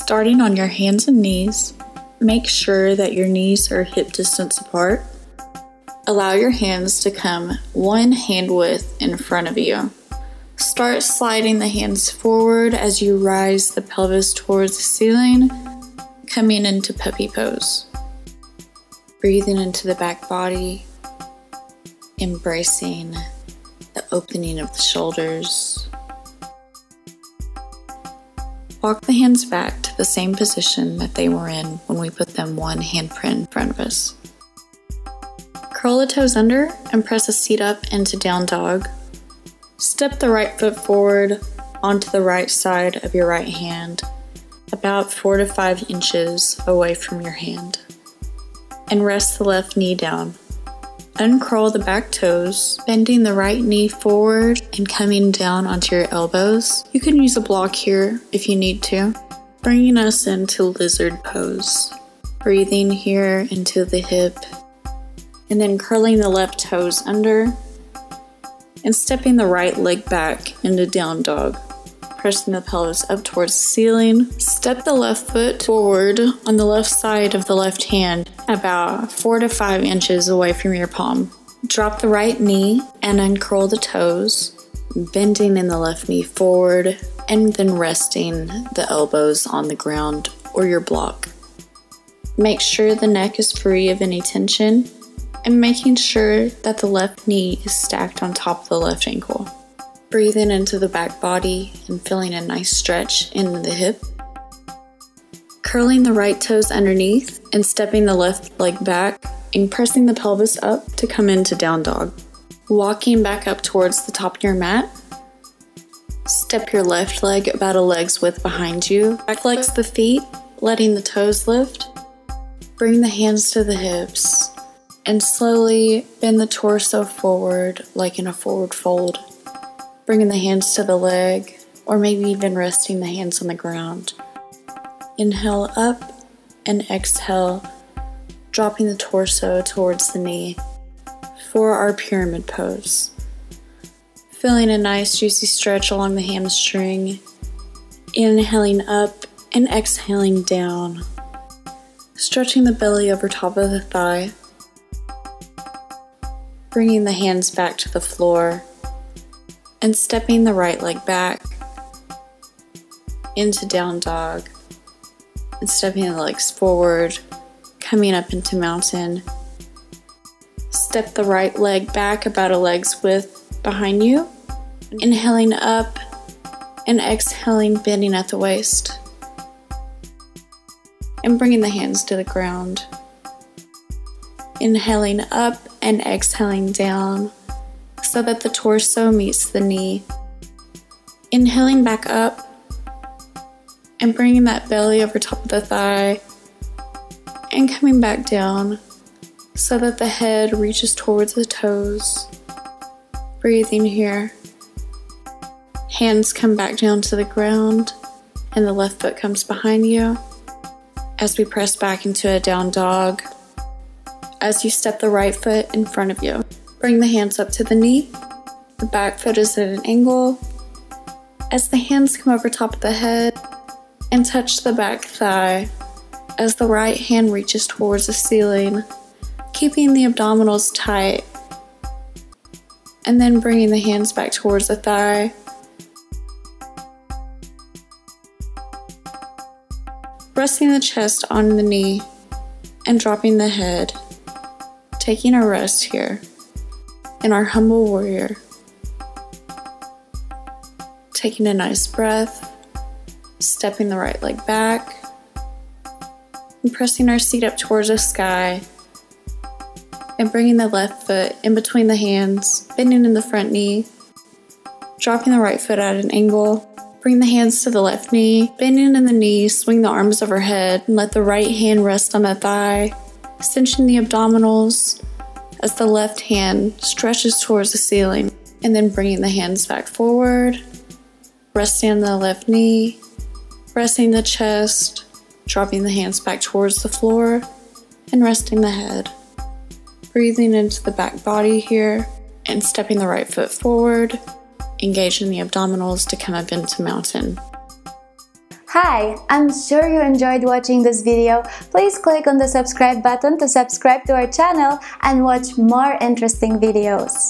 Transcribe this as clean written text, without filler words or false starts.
Starting on your hands and knees, make sure that your knees are hip distance apart. Allow your hands to come one hand width in front of you. Start sliding the hands forward as you rise the pelvis towards the ceiling, coming into puppy pose. Breathing into the back body, embracing the opening of the shoulders. Walk the hands back to the same position that they were in when we put them one handprint in front of us. Curl the toes under and press a seat up into down dog. Step the right foot forward onto the right side of your right hand, about 4 to 5 inches away from your hand. And rest the left knee down. Uncurl the back toes, bending the right knee forward and coming down onto your elbows. You can use a block here if you need to, bringing us into lizard pose. Breathing here into the hip, and then curling the left toes under and stepping the right leg back into down dog. Pressing the pelvis up towards the ceiling. Step the left foot forward on the left side of the left hand, about 4 to 5 inches away from your palm. Drop the right knee and uncurl the toes, bending in the left knee forward, and then resting the elbows on the ground or your block. Make sure the neck is free of any tension, and making sure that the left knee is stacked on top of the left ankle. Breathing into the back body and feeling a nice stretch in the hip. Curling the right toes underneath and stepping the left leg back and pressing the pelvis up to come into down dog. Walking back up towards the top of your mat. Step your left leg about a leg's width behind you. Flex the feet, letting the toes lift. Bring the hands to the hips and slowly bend the torso forward like in a forward fold. Bringing the hands to the leg, or maybe even resting the hands on the ground. Inhale up and exhale, dropping the torso towards the knee for our pyramid pose. Feeling a nice juicy stretch along the hamstring. Inhaling up and exhaling down. Stretching the belly over top of the thigh. Bringing the hands back to the floor and stepping the right leg back into down dog and stepping the legs forward, coming up into mountain. Step the right leg back about a leg's width behind you, inhaling up and exhaling, bending at the waist and bringing the hands to the ground. Inhaling up and exhaling down so that the torso meets the knee. Inhaling back up and bringing that belly over top of the thigh and coming back down so that the head reaches towards the toes. Breathing here. Hands come back down to the ground and the left foot comes behind you as we press back into a down dog. As you step the right foot in front of you, bring the hands up to the knee. The back foot is at an angle. As the hands come over top of the head and touch the back thigh, as the right hand reaches towards the ceiling, keeping the abdominals tight, and then bringing the hands back towards the thigh. Resting the chest on the knee and dropping the head. Taking a rest here in our humble warrior. Taking a nice breath, stepping the right leg back, and pressing our seat up towards the sky, and bringing the left foot in between the hands, bending in the front knee, dropping the right foot at an angle. Bring the hands to the left knee, bending in the knee, swing the arms overhead, and let the right hand rest on the thigh. Cinching the abdominals as the left hand stretches towards the ceiling, and then bringing the hands back forward, resting on the left knee, resting the chest, dropping the hands back towards the floor, and resting the head. Breathing into the back body here, and stepping the right foot forward, engaging the abdominals to come up into mountain. Hi, I'm sure you enjoyed watching this video. Please click on the subscribe button to subscribe to our channel and watch more interesting videos.